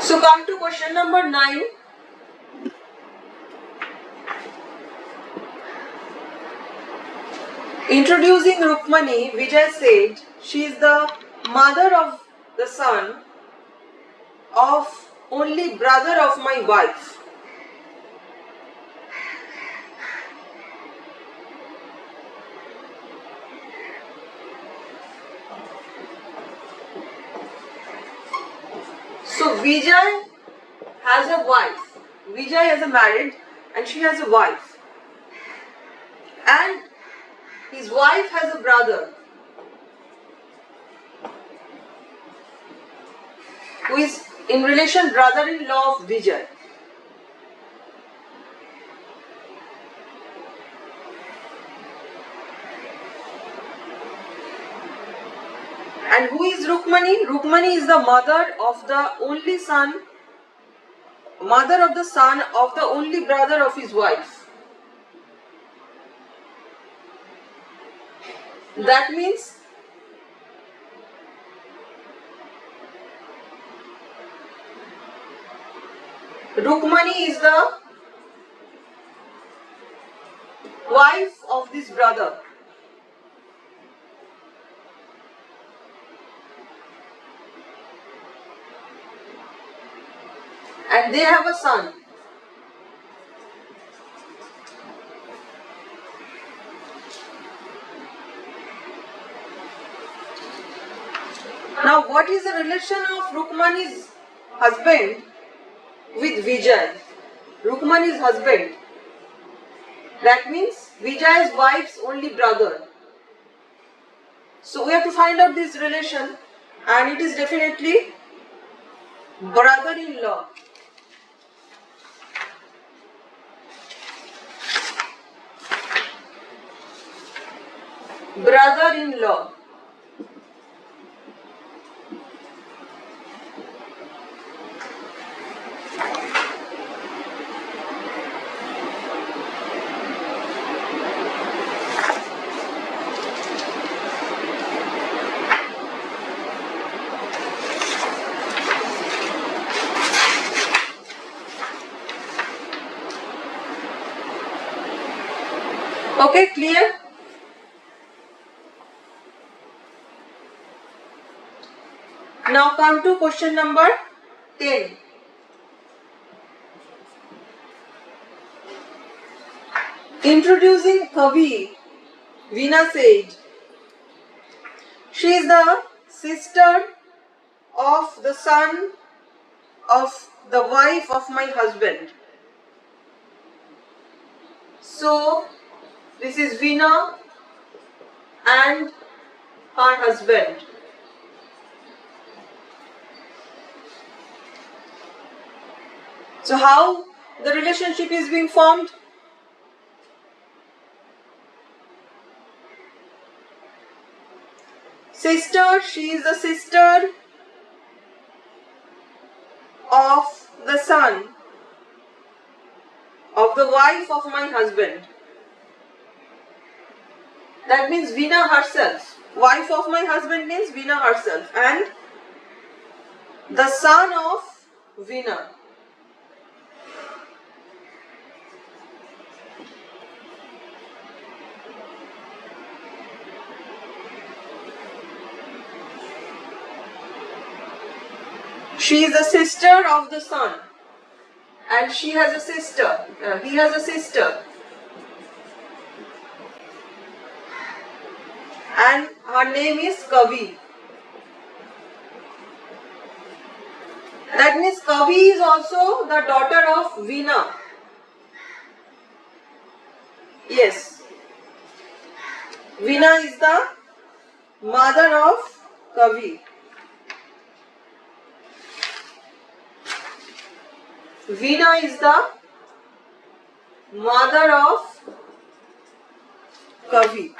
So come to question number 9. Introducing Rukmani, Vijay said she is the mother of the son of only brother of my wife. So Vijay has a wife. Vijay is married and she has a wife. And his wife has a brother who is in relation brother-in-law of Vijay. And who is Rukmani? Rukmani is the mother of the only son, mother of the son of the only brother of his wife. That means Rukmani is the wife of this brother. And they have a son. Now, what is the relation of Rukmani's husband with Vijay? Rukmani's husband. That means Vijay's wife's only brother. So we have to find out this relation, and it is definitely brother-in-law. Brother-in-law. Okay, clear? Now come to question number 10. Introducing Kavi, Veena said, she is the sister of the son of the wife of my husband. So, this is Veena and her husband. So how the relationship is being formed? Sister, she is the sister of the son of the wife of my husband. That means Veena herself. Wife of my husband means Veena herself. And the son of Veena. She is the sister of the son. And she has a sister. He has a sister. And her name is Kavi. That means Kavi is also the daughter of Veena. Yes. Veena is the mother of Kavi. Veena is the mother of Kavi.